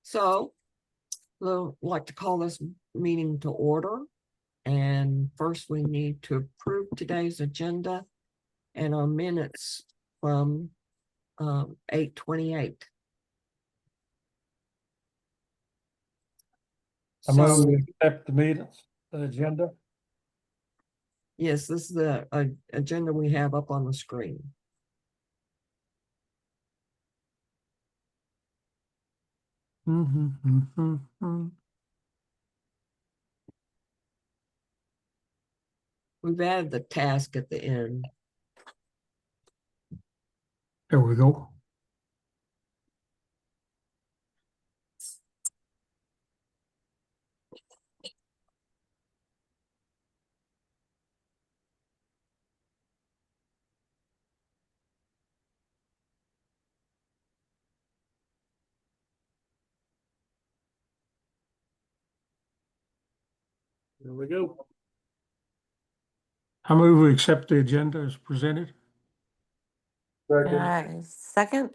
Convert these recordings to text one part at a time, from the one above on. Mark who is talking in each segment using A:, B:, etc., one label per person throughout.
A: So, we'd like to call this meeting to order. And first, we need to approve today's agenda and our minutes from 8/28.
B: I move we accept the minutes, the agenda.
A: Yes, this is the agenda we have up on the screen. We've added the task at the end.
B: There we go.
C: There we go.
B: I move we accept the agenda as presented.
D: Second.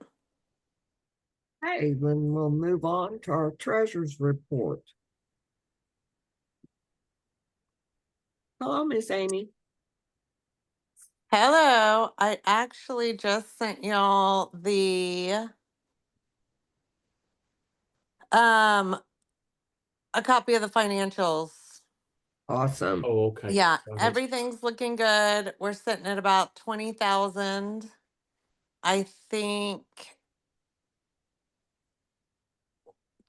A: Hey, then we'll move on to our treasurer's report. Hello, Miss Amy.
D: Hello. I actually just sent y'all the a copy of the financials.
A: Awesome.
C: Oh, okay.
D: Yeah,
C: Got it.
D: everything's looking good. We're sitting at about 20,000. I think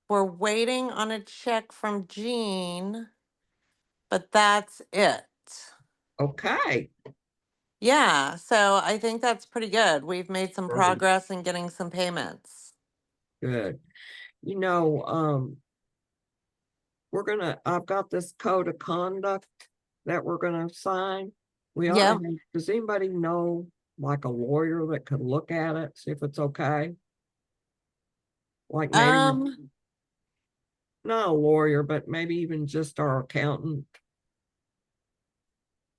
D: we're waiting on a check from Jean, but that's it.
A: Okay,
D: Yeah, so I think that's pretty good. We've made some
C: Great.
D: progress in getting some payments.
A: good. I've got this code of conduct that we're gonna sign.
D: Yep.
A: Does anybody know like a lawyer that could look at it, see if it's okay? Like maybe not a lawyer, but maybe even just our accountant.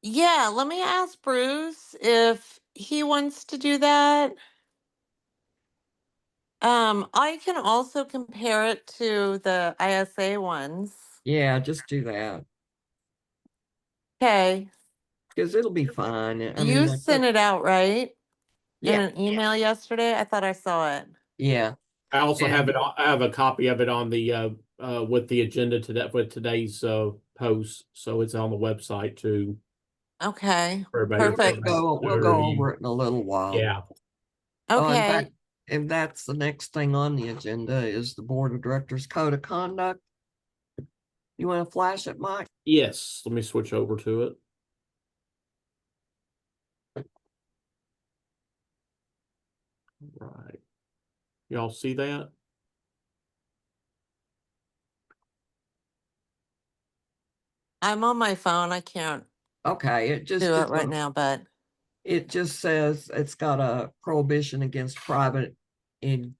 D: Yeah, let me ask Bruce if he wants to do that. I can also compare it to the ISA ones.
A: Yeah, just do that,
D: Okay,
A: because it'll be fine.
D: you sent it out, right? In
A: Yeah,
D: an email yesterday? I thought I saw it.
A: yeah.
C: I also have
A: And-
C: it. I have a copy of it on the with the agenda today with today's post, so it's on the website too.
D: Okay,
C: For everybody.
D: perfect.
A: We'll go over it in a little while.
C: Yeah.
A: Oh, in
D: Okay,
A: fact, and that's the next thing on the agenda is the board of directors code of conduct. You want to flash it, Mike?
C: Yes. Let me switch over to it. Right. Y'all see that?
D: I'm on my phone. I can't
A: Okay,
D: do it right now, but
A: it just says it's got a prohibition against private in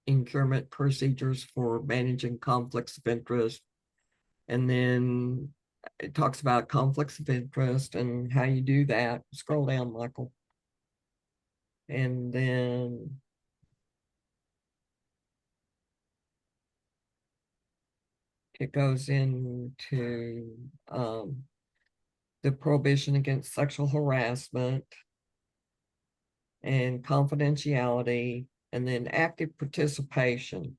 A: incurement procedures for managing conflicts of interest. And then it talks about conflicts of interest and how you do that. Scroll down, Michael. And then it goes into the prohibition against sexual harassment and confidentiality, and then active participation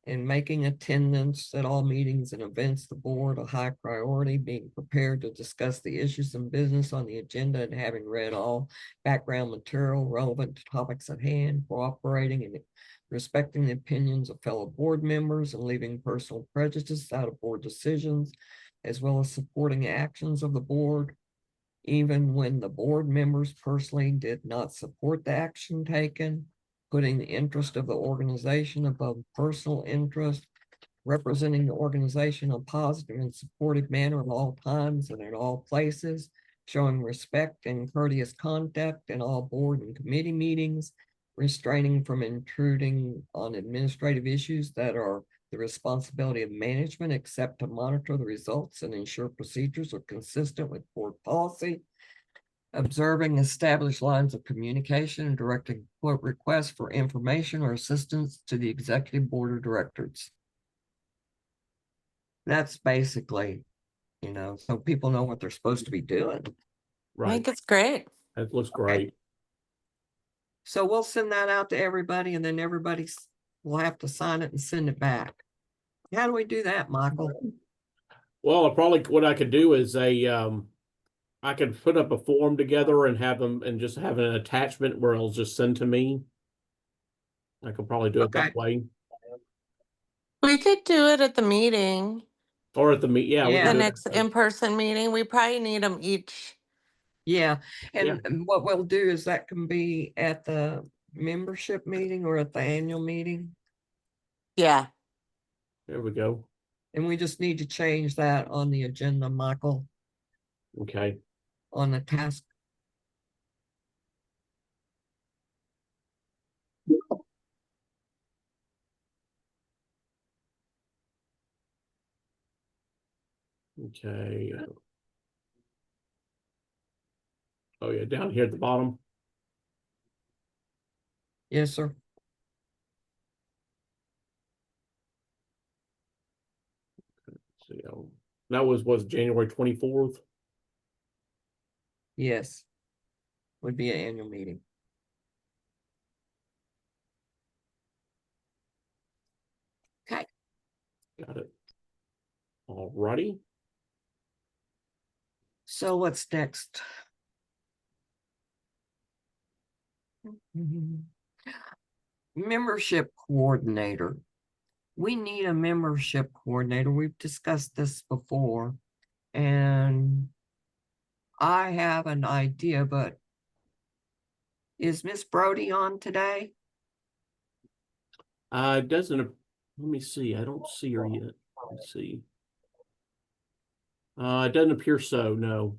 A: in making attendance at all meetings and events the board a high priority, being prepared to discuss the issues and business on the agenda and having read all background material relevant to topics at hand, cooperating and respecting the opinions of fellow board members and leaving personal prejudice out of board decisions, as well as supporting actions of the board, even when the board members personally did not support the action taken, putting the interest of the organization above personal interest, representing the organization in a positive and supportive manner at all times and at all places, showing respect and courteous conduct in all board and committee meetings, restraining from intruding on administrative issues that are the responsibility of management, except to monitor the results and ensure procedures are consistent with board policy, observing established lines of communication and directing quote requests for information or assistance to the executive board of directors. That's basically, so people know what they're supposed to be doing.
D: I
C: Right,
D: think it's great.
C: that looks great.
A: So we'll send that out to everybody and then everybody will have to sign it and send it back. How do we do that, Michael?
C: Well, what I could do is I could put up a form together and have them and just have an attachment where it'll just send to me. I could probably do it
A: Okay.
C: that way.
D: We could do it at the meeting,
C: Or at the meet, yeah, we
A: Yeah.
C: could
D: the
C: do it
D: next
C: that way.
D: in-person meeting. We probably need them each.
A: Yeah,
C: Yeah.
A: and what we'll do is that can be at the membership meeting or at the annual meeting.
D: Yeah.
C: There we go.
A: And we just need to change that on the agenda, Michael,
C: Okay.
A: on the task.
C: Okay. Oh yeah, down here at the bottom.
A: Yes, sir.
C: See, that was January 24th.
A: Yes. Would be an annual meeting. Okay.
C: Got it. All righty.
A: So what's next? Membership coordinator. We need a membership coordinator. We've discussed this before. And I have an idea, but is Miss Brody on today?
C: Doesn't let me see. I don't see her yet. Let's see. It doesn't appear so, no.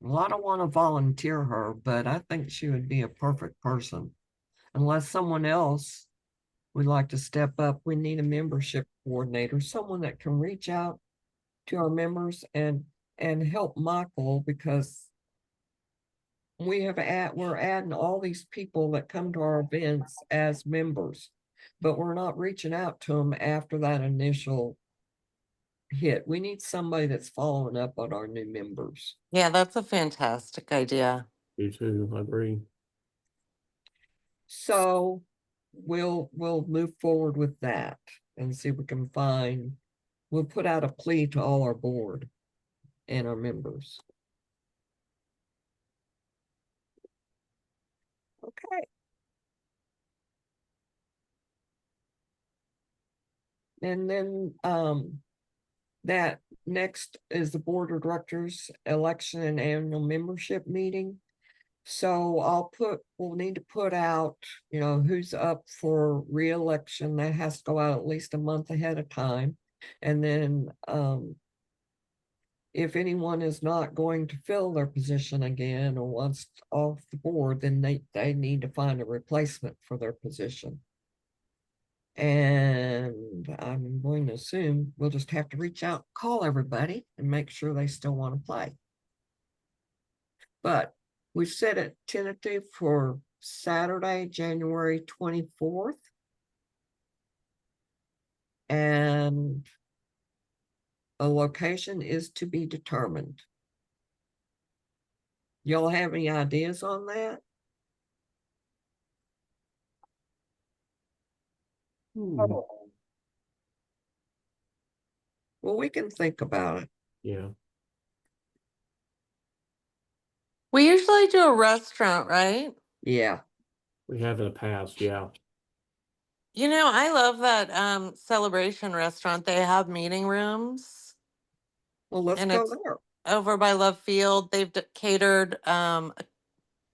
A: Well, I don't want to volunteer her, but I think she would be a perfect person. Unless someone else would like to step up, we need a membership coordinator, someone that can reach out to our members and help Michael, because we're adding all these people that come to our events as members, but we're not reaching out to them after that initial hit. We need somebody that's following up on our new members.
D: Yeah, that's a fantastic idea.
C: You too, I agree.
A: So we'll move forward with that and see if we can we'll put out a plea to all our board and our members. Okay. And then that next is the board of directors election and annual membership meeting. So we'll need to put out, who's up for re-election. That has to go out at least a month ahead of time. And then if anyone is not going to fill their position again or wants off the board, then they need to find a replacement for their position. And I'm going to assume we'll just have to reach out, call everybody and make sure they still want to play. But we've set it tentative for Saturday, January 24th. And a location is to be determined. Y'all have any ideas on that? Well, we can think about it.
C: Yeah,
D: We usually do a restaurant, right?
A: Yeah.
C: we have in the past, yeah.
D: I love that Celebration restaurant. They have meeting rooms
A: Well, let's
D: And
A: go
D: it's-
A: there.
D: over by Love Field. They've catered a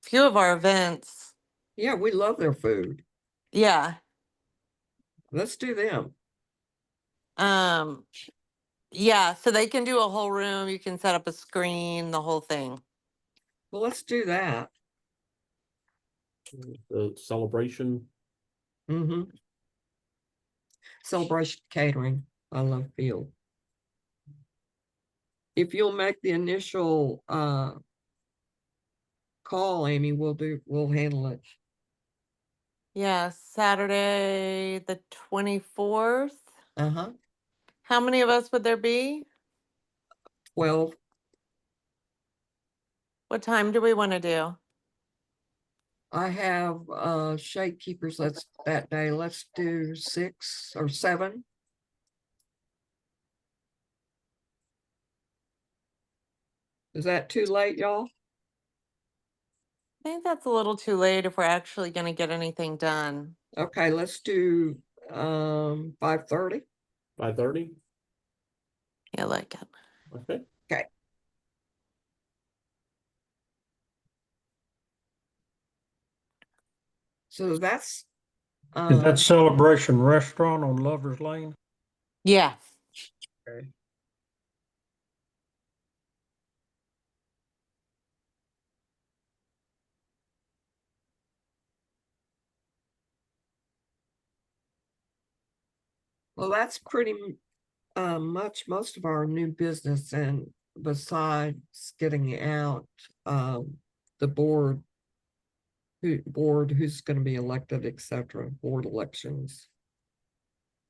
D: few of our events.
A: Yeah, we love their food.
D: Yeah.
A: Let's do them.
D: Yeah, so they can do a whole room. You can set up a screen, the whole thing.
A: Well, let's do that.
C: The celebration.
A: Mm-hmm. Celebration Catering, I love Field. If you'll make the initial call, Amy, we'll handle it.
D: Yeah, Saturday, the 24th.
A: Uh-huh,
D: How many of us would there be?
A: 12.
D: What time do we want to do?
A: I have shade keepers that day. Let's do 6 or 7. Is that too late, y'all?
D: I think that's a little too late if we're actually going to get anything done.
A: Okay, let's do 5:30.
C: 5:30?
D: Yeah, like it.
C: Okay.
A: Okay. So that's
B: Is that Celebration Restaurant on Lover's Lane?
D: Yeah.
A: okay. Well, that's pretty much most of our new business, and besides getting out the board who's going to be elected, etc., board elections.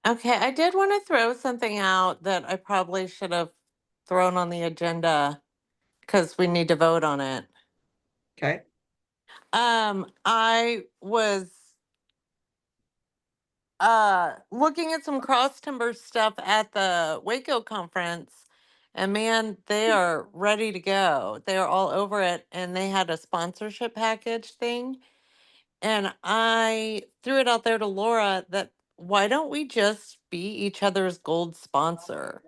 D: Okay, I did want to throw something out that I probably should have thrown on the agenda because we need to vote on it.
A: Okay.
D: I was looking at some cross timber stuff at the Waco conference, and man, they are ready to go. They are all over it, and they had a sponsorship package thing. And I threw it out there to Laura that why don't we just be each other's gold sponsor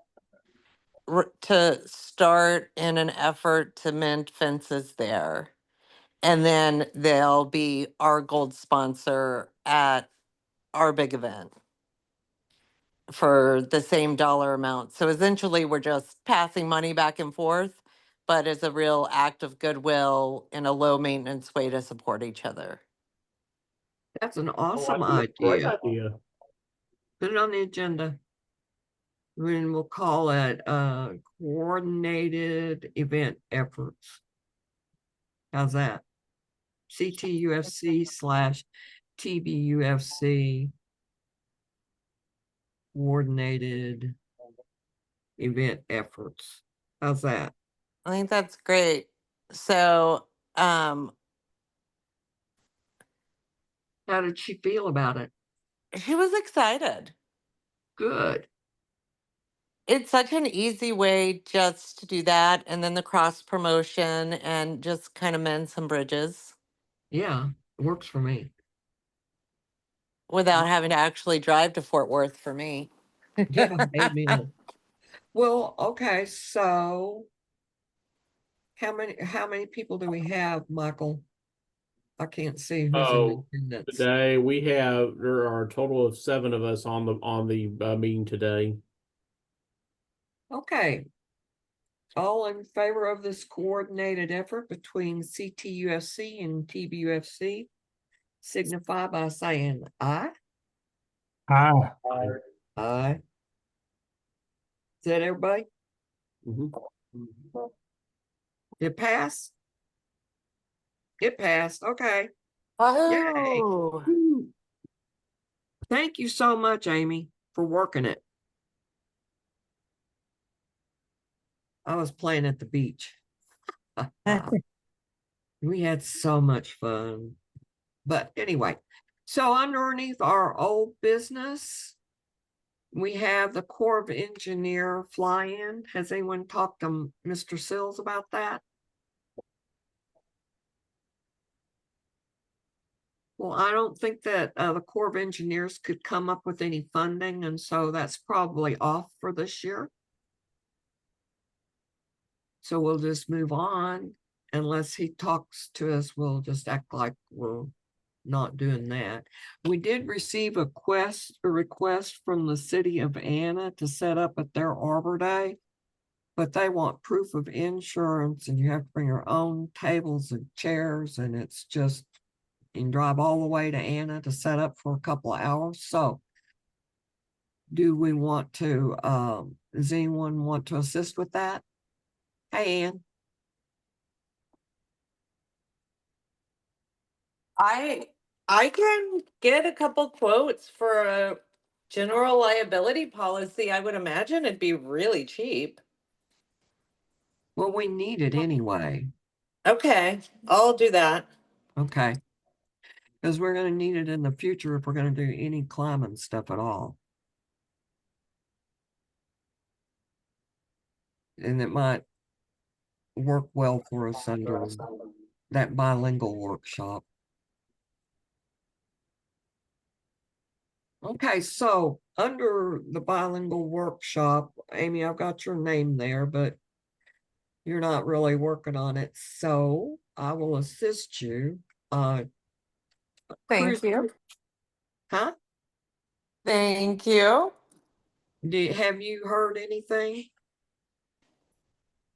D: to start in an effort to mend fences there? And then they'll be our gold sponsor at our big event for the same dollar amount. So essentially, we're just passing money back and forth, but it's a real act of goodwill in a low maintenance way to support each other.
A: That's an
C: Oh,
A: awesome
C: I think it's a great
A: idea.
C: idea.
A: Put it on the agenda. And we'll call it coordinated event efforts. How's that? CTUFC/TBUFC coordinated event efforts. How's that?
D: I think that's great. So,
A: How did she feel about it?
D: she was excited.
A: Good.
D: It's such an easy way just to do that. And then the cross promotion and just kind of mend some bridges
A: Yeah, it works for me.
D: without having to actually drive to Fort Worth for me.
A: Yeah, amen. Well, okay, so how many people do we have, Michael? I can't see who's
C: Oh,
A: in attendance.
C: Today there are a total of 7 of us on the meeting today.
A: Okay. All in favor of this coordinated effort between CTUFC and TBUFC, signify by saying aye.
B: Aye.
A: Aye. Is that everybody?
C: Mhm.
A: It passed? It passed, okay.
D: Oh,
A: Woo. Thank you so much, Amy, for working it. I was playing at the beach. We had so much fun. But anyway, so underneath our old business, we have the Corps of Engineer fly-in. Has anyone talked to Mr. Sills about that? Well, I don't think that the Corps of Engineers could come up with any funding, and so that's probably off for this year. So we'll just move on. Unless he talks to us, we'll just act like we're not doing that. We did receive a request from the city of Anna to set up at their Arbor Day, but they want proof of insurance, and you have to bring your own tables and chairs, and it's just, you can drive all the way to Anna to set up for a couple of hours. So do we want to, does anyone want to assist with that? Hey, Ann.
D: I can get a couple quotes for a general liability policy. I would imagine it'd be really cheap.
A: Well, we need it anyway.
D: Okay, I'll do that.
A: Okay. Because we're gonna need it in the future if we're gonna do any climbing stuff at all. And it might work well for us under that bilingual workshop. Okay, so under the bilingual workshop, Amy, I've got your name there, but you're not really working on it, so I will assist you.
D: Thank
A: Chris-
D: you.
A: Huh?
D: Thank you.
A: Have you heard anything?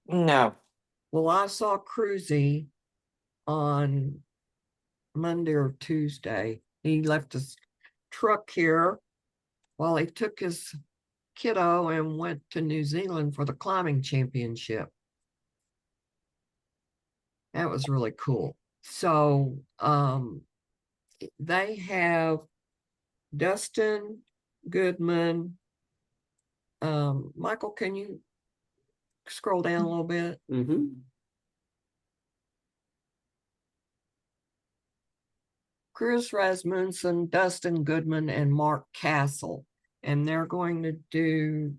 D: No.
A: Well, I saw Cruzy on Monday or Tuesday. He left his truck here while he took his kiddo and went to New Zealand for the climbing championship. That was really cool. So they have Dustin Goodman. Michael, can you scroll down a little bit?
C: Mm-hmm.
A: Chris Rasmussen, Dustin Goodman, and Mark Castle. And they're going to do,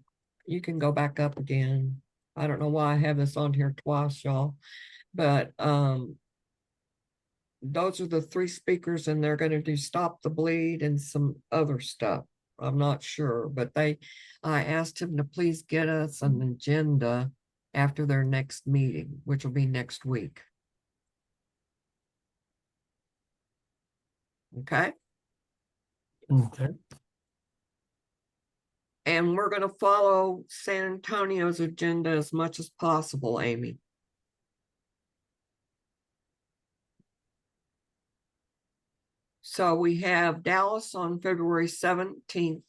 A: you can go back up again. I don't know why I have this on here twice, y'all. But those are the three speakers, and they're going to do Stop the Bleed and some other stuff. I'm not sure, but I asked him to please get us an agenda after their next meeting, which will be next week. Okay.
B: Okay.
A: And we're going to follow San Antonio's agenda as much as possible, Amy. So we have Dallas on February 17th,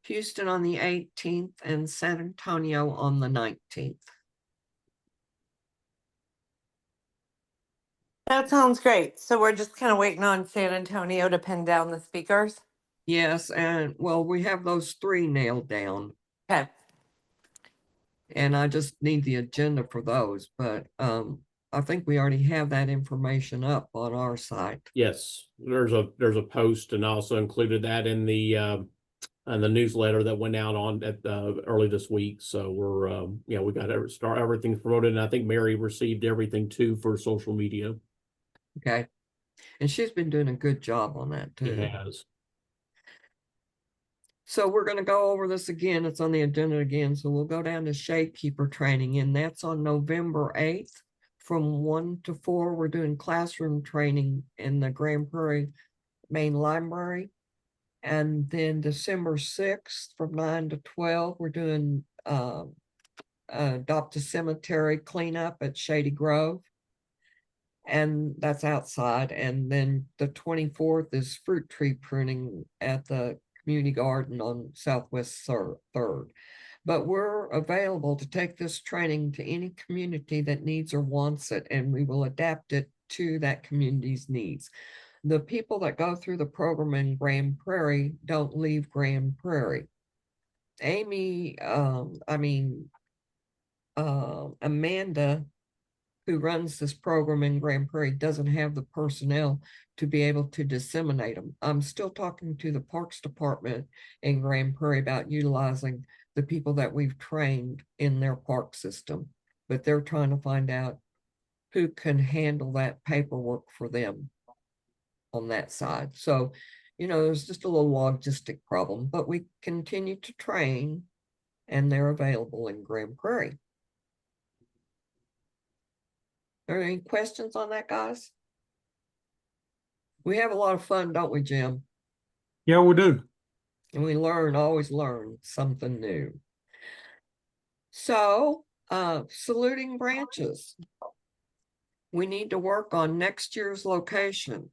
A: Houston on the 18th, and San Antonio on the 19th.
D: That sounds great. So we're just kind of waiting on San Antonio to pin down the speakers.
A: Yes, and well, we have those three nailed down.
D: Okay.
A: And I just need the agenda for those, but I think we already have that information up on our site.
C: Yes, there's a post, and I also included that in the newsletter that went out on at early this week. So we're yeah, we got everything promoted, and I think Mary received everything too for social media.
A: Okay. And she's been doing a good job on that too.
C: It has.
A: So we're going to go over this again. It's on the agenda again. So we'll go down to Shade Keeper training, and that's on November 8th from 1 to 4. We're doing classroom training in the Grand Prairie Main Library. And then December 6th from 9 to 12, we're doing Adopt a Cemetery cleanup at Shady Grove. And that's outside. And then the 24th is fruit tree pruning at the community garden on Southwest 3rd. But we're available to take this training to any community that needs or wants it, and we will adapt it to that community's needs. The people that go through the program in Grand Prairie don't leave Grand Prairie. Amy, Amanda, who runs this program in Grand Prairie, doesn't have the personnel to be able to disseminate them. I'm still talking to the Parks Department in Grand Prairie about utilizing the people that we've trained in their park system, but they're trying to find out who can handle that paperwork for them on that side. So, there's just a little logistic problem, but we continue to train, and they're available in Grand Prairie. Are there any questions on that, guys? We have a lot of fun, don't we, Jim?
B: Yeah, we do.
A: And we always learn something new. So, saluting branches. We need to work on next year's location.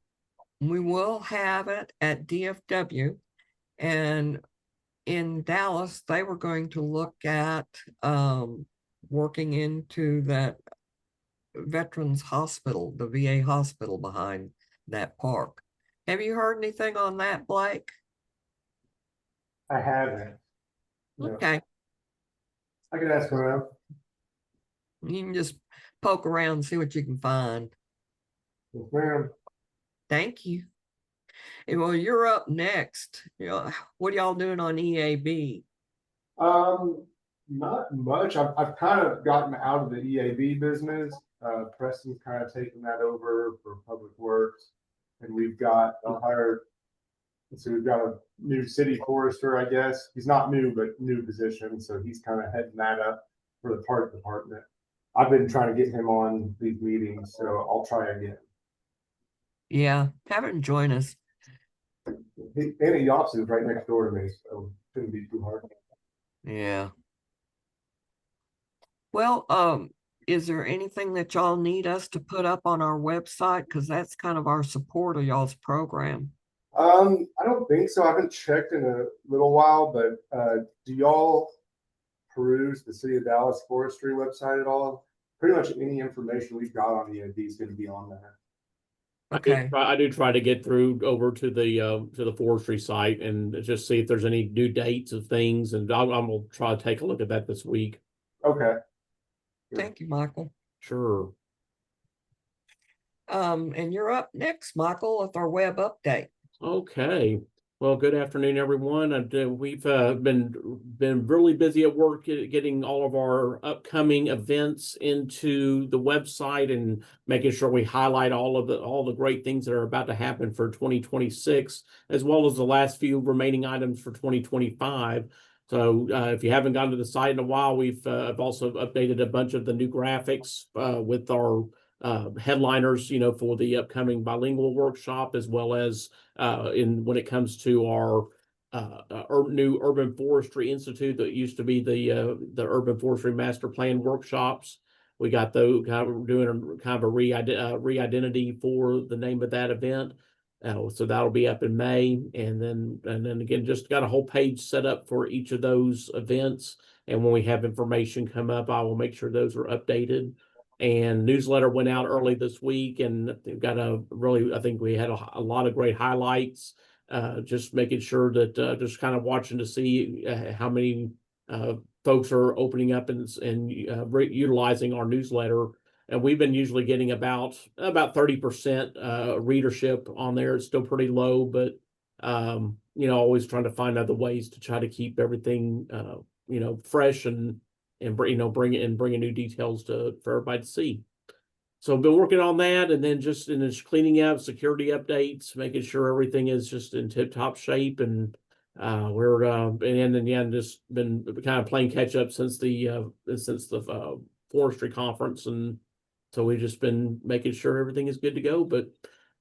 A: We will have it at DFW, and in Dallas, they were going to look at working into that Veterans Hospital, the VA hospital behind that park. Have you heard anything on that, Blake?
E: I haven't. No.
A: Okay,
E: I can ask around.
A: you can just poke around and see what you can find.
E: Yes, ma'am.
A: Thank you. And well, you're up next. What are y'all doing on EAB?
E: Not much. I've kind of gotten out of the EAB business. Preston's kind of taken that over for Public Works. And we've got we've got a new city forester, I guess. He's not new, but new position. So he's kind of heading that up for the park department. I've been trying to get him on these meetings, so I'll try again.
A: Yeah, have him join us.
E: Annie Yops is right next door to me, so it shouldn't be too hard.
A: Yeah. Well, is there anything that y'all need us to put up on our website? Because that's kind of our support of y'all's program.
E: I don't think so. I haven't checked in a little while, but do y'all peruse the City of Dallas Forestry website at all? Pretty much any information we've got on EAB is going to be on there.
A: Okay.
C: I do try to get through over to the forestry site and just see if there's any new dates of things, and I'm gonna try to take a look at that this week.
E: Okay.
A: Thank you, Michael.
C: Sure.
A: And you're up next, Michael, with our web update.
C: Okay. Well, good afternoon, everyone. We've been really busy at work getting all of our upcoming events into the website and making sure we highlight all the great things that are about to happen for 2026, as well as the last few remaining items for 2025. So if you haven't gone to the site in a while, we've also updated a bunch of the new graphics with our headliners, for the upcoming bilingual workshop, as well as when it comes to our new Urban Forestry Institute that used to be the Urban Forestry Master Plan workshops. We got those doing a re-identity for the name of that event. So that'll be up in May, and then again, just got a whole page set up for each of those events. And when we have information come up, I will make sure those are updated. And newsletter went out early this week, and they've got I think we had a lot of great highlights. Just making sure that just kind of watching to see how many folks are opening up and utilizing our newsletter. And we've been usually getting about 30% readership on there. It's still pretty low, but always trying to find other ways to try to keep everything fresh and bringing new details for everybody to see. So I've been working on that, and then just cleaning up security updates, making sure everything is just in tip-top shape, and just been kind of playing catch up since the forestry conference, and so we've just been making sure everything is good to go. But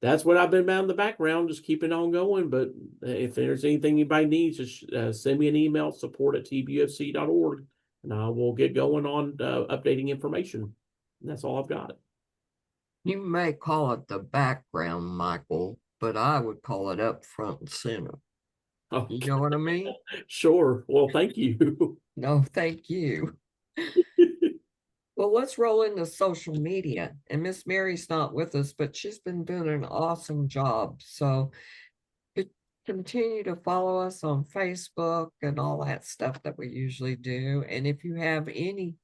C: that's what I've been about in the background, just keeping on going. But if there's anything anybody needs, just send me an email, support@tbufc.org. And I will get going on updating information. And that's all I've got.
A: You may call it the background, Michael, but I would call it up front and center.
C: Oh,
A: You know what I mean?
C: sure. Well, thank you.
A: No, thank you. Well, let's roll into social media. And Miss Mary's not with us, but she's been doing an awesome job. So continue to follow us on Facebook and all that stuff that we usually do. And if you have any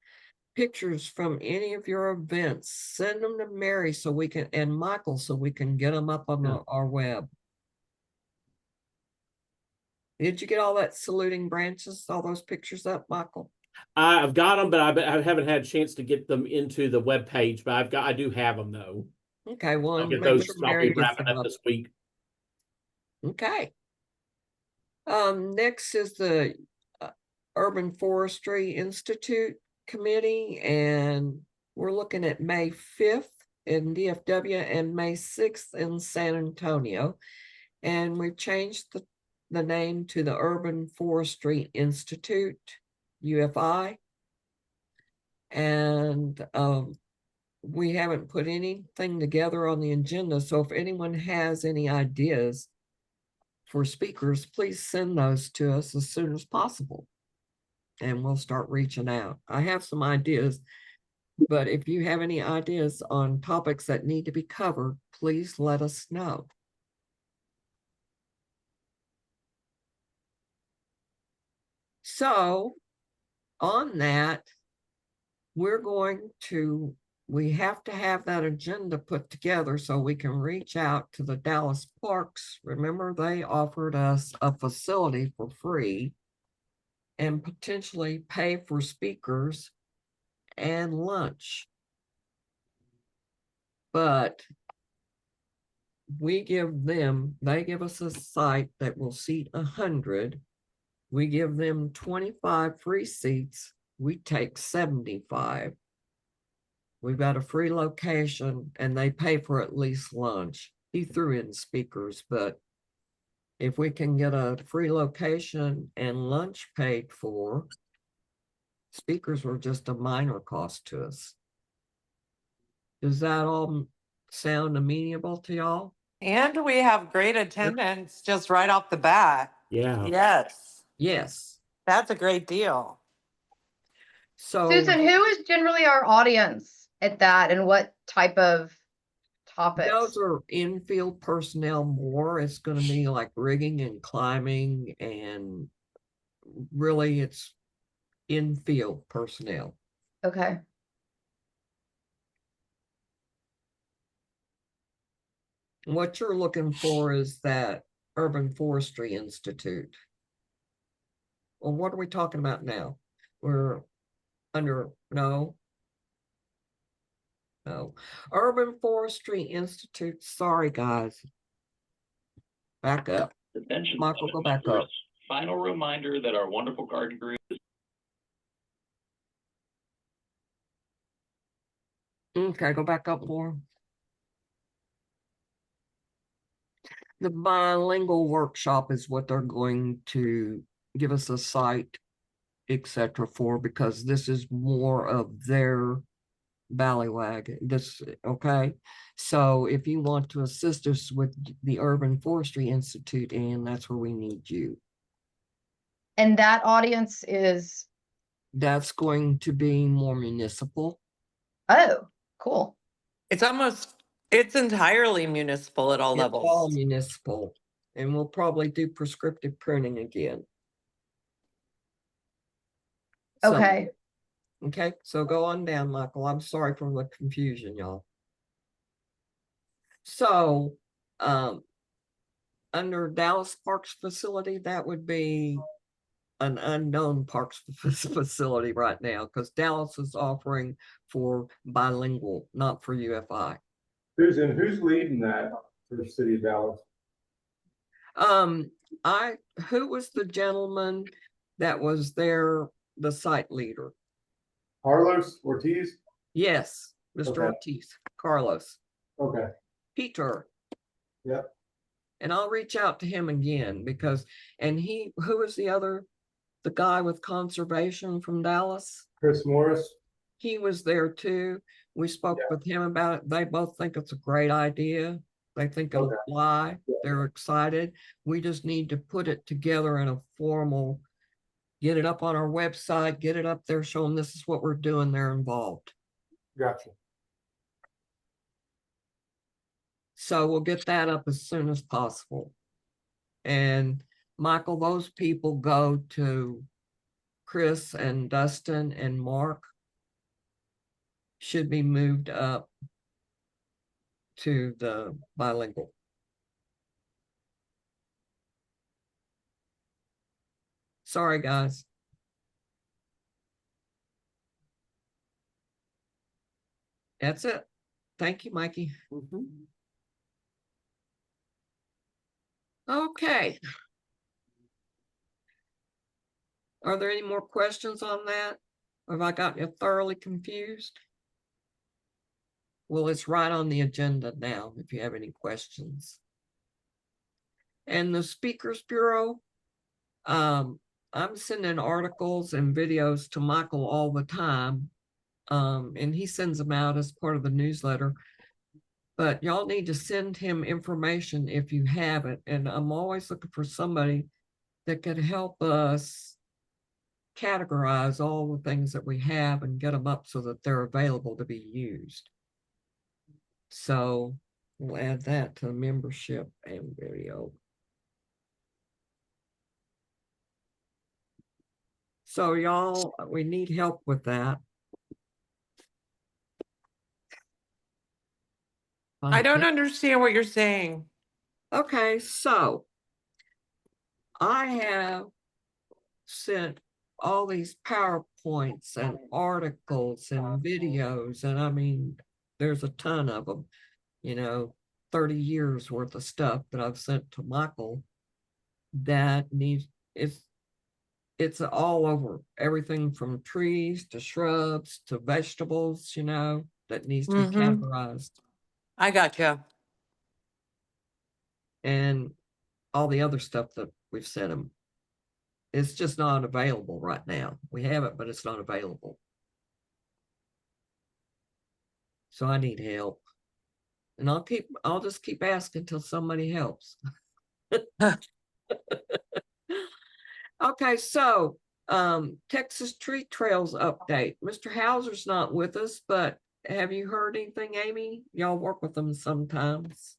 A: pictures from any of your events, send them to Mary and Michael so we can get them up on our web. Did you get all that saluting branches, all those pictures up, Michael?
C: I've got them, but I haven't had a chance to get them into the web page. But I do have them though.
A: Okay, well,
C: I'll get
A: make
C: those.
A: sure
C: I'll
A: Mary
C: be
A: gets
C: wrapping
A: them
C: up
A: up.
C: this week.
A: Okay. Next is the Urban Forestry Institute Committee, and we're looking at May 5th in DFW and May 6th in San Antonio. And we've changed the name to the Urban Forestry Institute, UFI. And we haven't put anything together on the agenda. So if anyone has any ideas for speakers, please send those to us as soon as possible. And we'll start reaching out. I have some ideas, but if you have any ideas on topics that need to be covered, please let us know. So on that, we have to have that agenda put together so we can reach out to the Dallas Parks. Remember, they offered us a facility for free and potentially pay for speakers and lunch. But they give us a site that will seat 100. We give them 25 free seats. We take 75. We've got a free location and they pay for at least lunch. He threw in speakers, but if we can get a free location and lunch paid for, speakers were just a minor cost to us. Does that all sound amenable to y'all?
D: And we have great attendance just right off the bat.
C: Yeah.
D: Yes,
A: Yes.
D: that's a great deal.
A: So
F: Susan, who is generally our audience at that and what type of topics?
A: those are in-field personnel more. It's going to be like rigging and climbing, and really it's in-field personnel.
F: Okay.
A: What you're looking for is that Urban Forestry Institute. Well, what are we talking about now? We're under, no. Urban Forestry Institute. Sorry, guys. Back up.
G: Attention,
A: Michael, go back
G: members.
A: up.
G: Final reminder that our wonderful garden group is
A: Okay, go back up more. The bilingual workshop is what they're going to give us a site, etc. for, because this is more of their ballywag. Okay. So if you want to assist us with the Urban Forestry Institute, and that's where we need you.
F: And that audience is,
A: That's going to be more municipal.
F: oh, cool.
D: It's entirely municipal at all
A: It's all
D: levels.
A: municipal, and we'll probably do prescriptive printing again. So,
F: Okay.
A: okay, so go on down, Michael. I'm sorry for the confusion, y'all. So, under Dallas Parks facility, that would be an unknown parks facility right now, because Dallas is offering for bilingual, not for UFI.
E: Susan, who's leading that for the city of Dallas?
A: Who was the gentleman that was there, the site leader?
E: Carlos Ortiz?
A: Yes, Mr.
E: Okay.
A: Ortiz, Carlos,
E: Okay,
A: Peter.
E: yep.
A: And I'll reach out to him again because, who was the guy with conservation from Dallas?
E: Chris Morris?
A: He was there too. We spoke
E: Yeah.
A: with him about it. They both think it's a great idea. They think it'll
E: Okay.
A: fly.
E: Yeah.
A: They're excited. We just need to put it together in a formal, get it up on our website, get it up there, show them this is what we're doing. They're involved.
E: Gotcha.
A: So we'll get that up as soon as possible. And Michael, those people go to Chris and Dustin and Mark. Should be moved up to the bilingual. Sorry, guys. That's it. Thank you, Mikey. Okay. Are there any more questions on that? Have I gotten you thoroughly confused? Well, it's right on the agenda now if you have any questions. And the Speakers Bureau, I'm sending articles and videos to Michael all the time. And he sends them out as part of the newsletter. But y'all need to send him information if you have it. And I'm always looking for somebody that could help us categorize all the things that we have and get them up so that they're available to be used. So we'll add that to the membership and video. So y'all, we need help with that.
D: I don't understand what you're saying.
A: Okay, so I have sent all these PowerPoints and articles and videos, and I mean, there's a ton of them, 30 years worth of stuff that I've sent to Michael that needs, it's all over, everything from trees to shrubs to vegetables, that needs to be
D: Mhm.
A: categorized.
D: I gotcha.
A: And all the other stuff that we've sent him. It's just not available right now. We have it, but it's not available. So I need help. And I'll just keep asking until somebody helps. Okay, so Texas Tree Trails update. Mr. Hauser's not with us, but have you heard anything, Amy? Y'all work with them sometimes.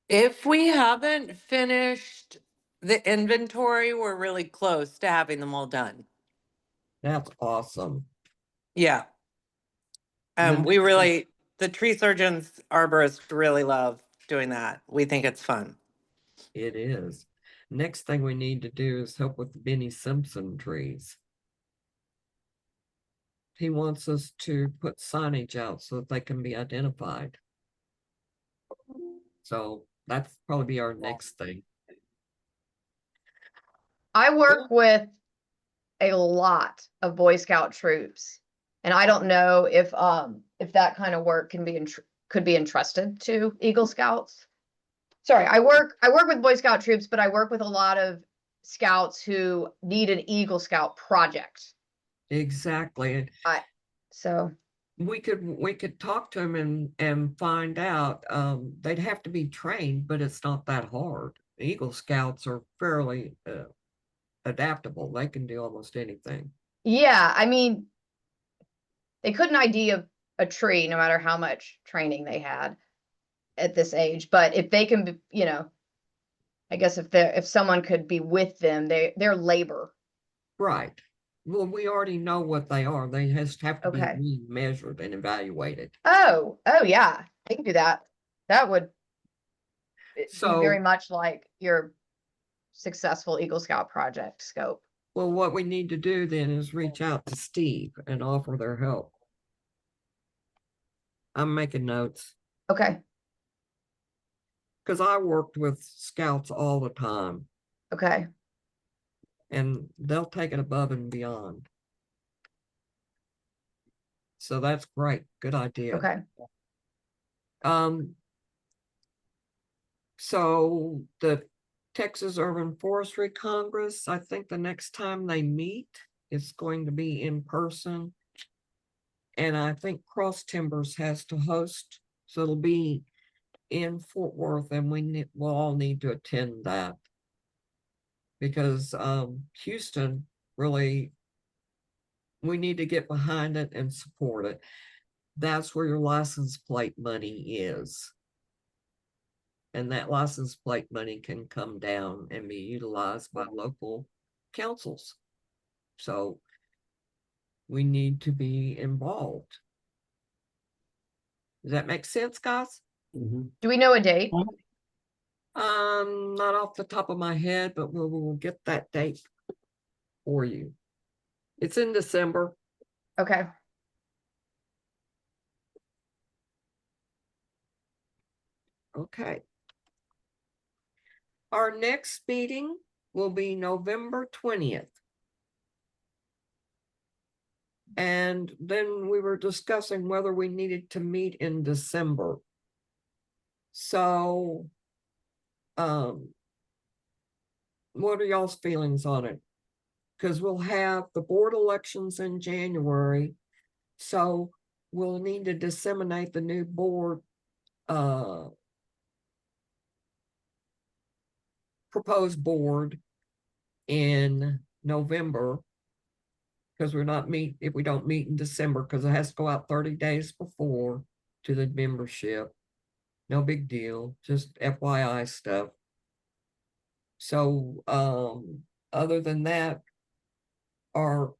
D: If we haven't finished the inventory, we're really close to having them all done.
A: That's awesome.
D: Yeah.
A: Then
D: We really, the tree surgeons, arborists really love doing that. We think it's fun.
A: it is. Next thing we need to do is help with the Benny Simpson trees. He wants us to put signage out so that they can be identified. So that's probably be our next thing.
F: I work with a lot of Boy Scout troops, and I don't know if that kind of work can be could be entrusted to Eagle Scouts. Sorry, I work with Boy Scout troops, but I work with a lot of scouts who need an Eagle Scout project.
A: Exactly.
F: So
A: We could talk to them and find out. They'd have to be trained, but it's not that hard. Eagle Scouts are fairly adaptable. They can do almost anything.
F: yeah, I mean, they couldn't ID a tree no matter how much training they had at this age. But if they can, I guess if someone could be with them, they're labor.
A: Right. Well, we already know what they are. They just have to
F: Okay.
A: be measured and evaluated.
F: Oh yeah, they can do that. That would be very
A: So,
F: much like your successful Eagle Scout project scope.
A: well, what we need to do then is reach out to Steve and offer their help. I'm making notes
F: Okay.
A: because I worked with scouts all the time
F: Okay.
A: and they'll take it above and beyond. So that's great. Good idea.
F: Okay.
A: So the Texas Urban Forestry Congress, I think the next time they meet, it's going to be in person. And I think Cross Timbers has to host, so it'll be in Fort Worth, and we'll all need to attend that. Because Houston really, we need to get behind it and support it. That's where your license plate money is. And that license plate money can come down and be utilized by local councils. So we need to be involved. Does that make sense, guys?
C: Mhm.
F: Do we know a date?
A: Not off the top of my head, but we'll get that date for you. It's in December.
F: Okay.
A: Okay. Our next meeting will be November 20th. And then we were discussing whether we needed to meet in December. So, what are y'all's feelings on it? Because we'll have the board elections in January. So we'll need to disseminate the new board proposed board in November. Because if we don't meet in December, because it has to go out 30 days before to the membership. No big deal, just FYI stuff. So other than that, our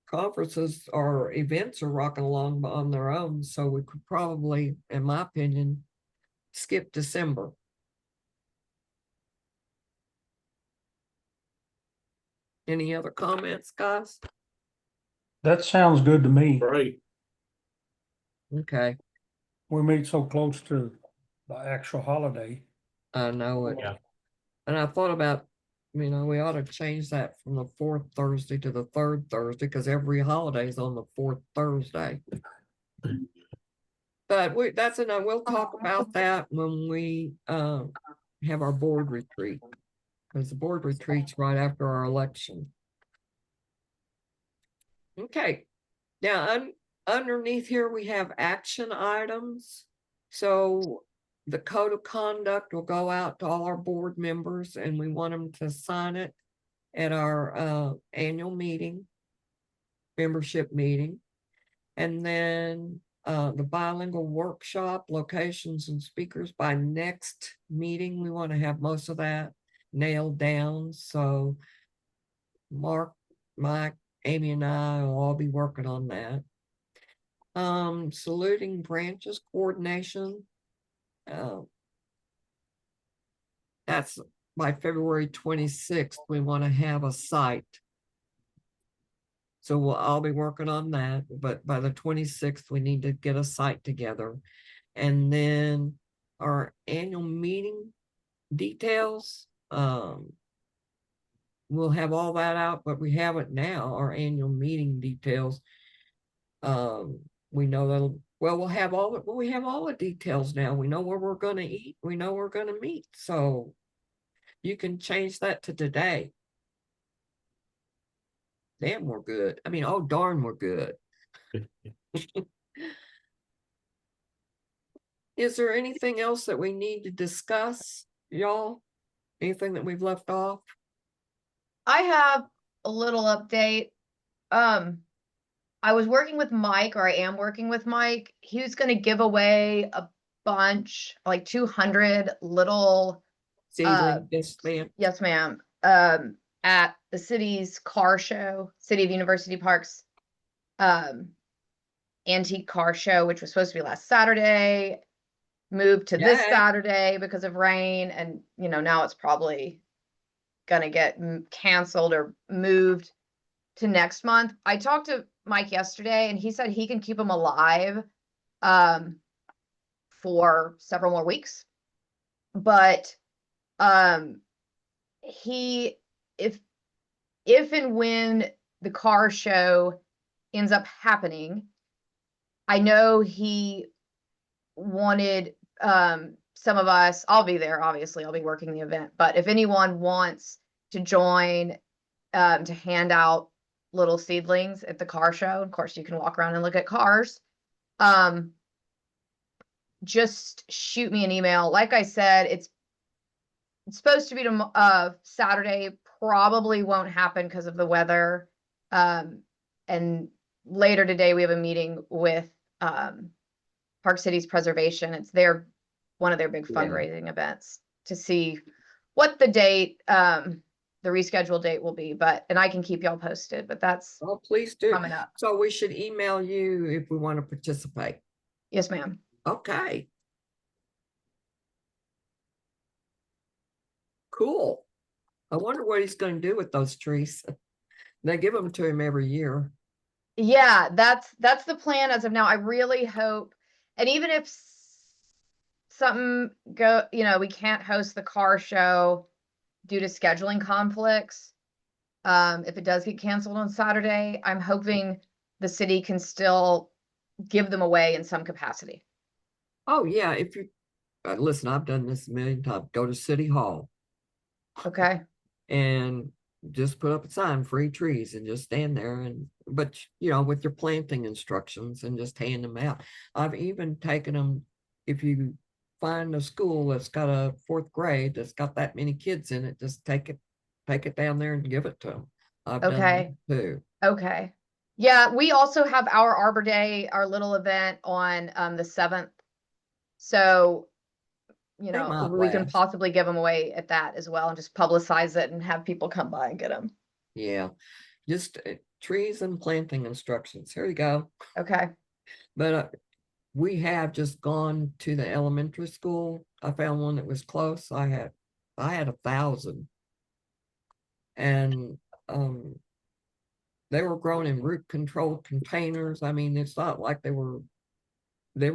A: conferences or events are rocking along on their own, so we could probably, in my opinion, skip December. Any other comments, guys?
B: That sounds good to me.
C: Right.
A: Okay,
B: We made so close to the actual holiday.
A: I know it.
C: Yeah.
A: And I thought about, we ought to change that from the fourth Thursday to the third Thursday, because every holiday is on the fourth Thursday. But we'll talk about that when we have our board retreat, because the board retreat's right after our election. Okay, now underneath here we have action items. So the code of conduct will go out to all our board members, and we want them to sign it at our annual meeting, membership meeting. And then the bilingual workshop, locations and speakers, by next meeting, we want to have most of that nailed down. So Mark, Mike, Amy, and I will all be working on that. Saluting branches coordination. That's by February 26th. We want to have a site. So I'll be working on that, but by the 26th, we need to get a site together. And then our annual meeting details, we'll have all that out, but we have it now, our annual meeting details. We know that, well, we have all the details now. We know where we're gonna eat, we know we're gonna meet, so you can change that to today. Damn, we're good. I mean, oh darn, we're good. Is there anything else that we need to discuss, y'all? Anything that we've left off?
F: I have a little update. I was working with Mike, or I am working with Mike. He was going to give away a bunch, like 200 little,
A: Seedling, yes, ma'am.
F: yes, ma'am, at the city's car show, City of University Park's antique car show, which was supposed to be last Saturday, moved to this
A: Yay.
F: Saturday because of rain, and now it's probably gonna get canceled or moved to next month. I talked to Mike yesterday, and he said he can keep them alive for several more weeks, but if and when the car show ends up happening, I know he wanted some of us, I'll be there, obviously, I'll be working the event, but if anyone wants to join to hand out little seedlings at the car show, of course, you can walk around and look at cars. Just shoot me an email. Like I said, it's supposed to be Saturday, probably won't happen because of the weather. And later today, we have a meeting with Park Cities Preservation. It's one of their big fundraising events to see what the date, the rescheduled date will be, and I can keep y'all posted, but that's
A: Oh, please do.
F: coming up.
A: So we should email you if we want to participate.
F: Yes, ma'am.
A: Okay. Cool. I wonder what he's going to do with those trees. They give them to him every year.
F: Yeah, that's the plan as of now. I really hope, and even if something we can't host the car show due to scheduling conflicts, if it does get canceled on Saturday, I'm hoping the city can still give them away in some capacity.
A: Oh yeah, if you listen, I've done this a million times. Go to City Hall
F: Okay.
A: and just put up a sign, free trees, and just stand there but with your planting instructions, and just hand them out. I've even taken them, if you find a school that's got a 4th grade that's got that many kids in it, just take it down there and give it to them. I've done that too.
F: Okay. Yeah, we also have our Arbor Day, our little event on the 7th. So you
A: They
F: know,
A: might
F: we can
A: last.
F: possibly give them away at that as well and just publicize it and have people come by and get them.
A: Yeah, just trees and planting instructions. Here you go.
F: Okay.
A: But we have just gone to the elementary school. I found one that was close. I had 1,000. And they were grown in root controlled containers. I mean, it's not like they were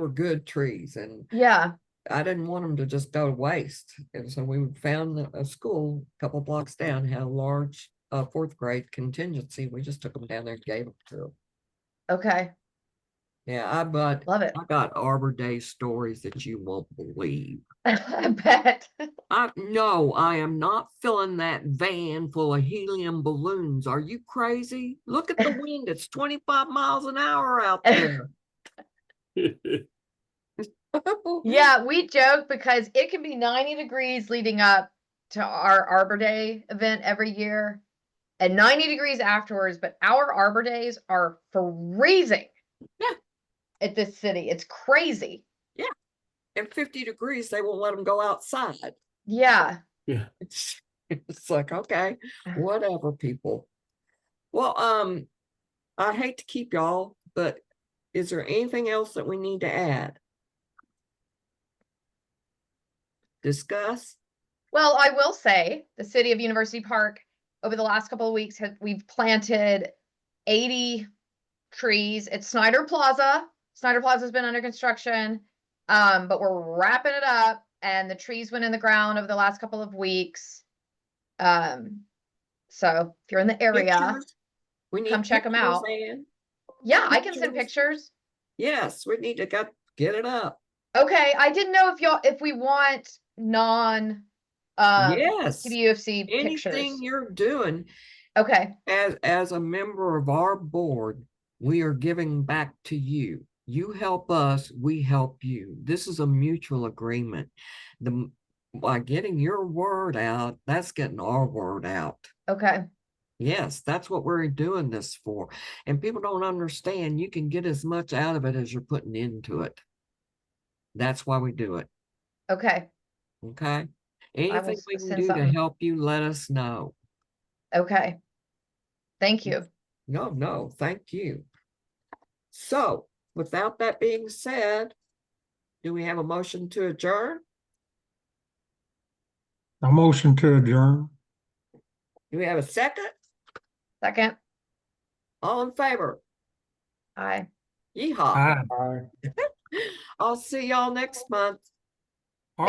A: good trees, and
F: Yeah.
A: I didn't want them to just go to waste. And so we found a school a couple blocks down had a large fourth grade contingency. We just took them down there and gave them to them.
F: Okay.
A: Yeah,
F: Love it.
A: I got Arbor Day stories that you won't believe.
F: I bet.
A: No, I am not filling that van full of helium balloons. Are you crazy? Look at the wind. It's 25 miles an hour out there.
F: Yeah, we joke because it can be 90 degrees leading up to our Arbor Day event every year and 90 degrees afterwards, but our Arbor Days are freezing.
A: Yeah.
F: At this city. It's crazy.
A: Yeah. And 50 degrees, they won't let them go outside.
F: Yeah.
C: Yeah.
A: It's like, okay, whatever, people. Well, I hate to keep y'all, but is there anything else that we need to add? Discuss?
F: Well, I will say the city of University Park over the last couple of weeks we've planted 80 trees at Snyder Plaza. Snyder Plaza's been under construction. But we're wrapping it up and the trees went in the ground over the last couple of weeks. So if you're in the area,
A: Pictures? We need
F: come check 'em
A: pictures,
F: out.
A: Ann.
F: yeah, I can send
A: Pictures?
F: pictures.
A: Yes, we need to get it up.
F: Okay, I didn't know if we want non
A: Yes,
F: TBUFC
A: anything
F: pictures.
A: you're doing
F: Okay,
A: as a member of our board, we are giving back to you. You help us, we help you. This is a mutual agreement. By getting your word out, that's getting our word out.
F: okay,
A: Yes, that's what we're doing this for. And people don't understand you can get as much out of it as you're putting into it. That's why we do it.
F: okay,
A: Okay.
F: will
A: Anything we can
F: send
A: do to
F: something.
A: help you, let us know.
F: okay. Thank you.
A: No, thank you. So, without that being said, do we have a motion to adjourn?
B: A motion to adjourn.
A: Do we have a second?
F: Second,
A: All in favor?
F: aye.
A: Yeehaw.
B: Aye.
E: Aye.
A: I'll see y'all next month.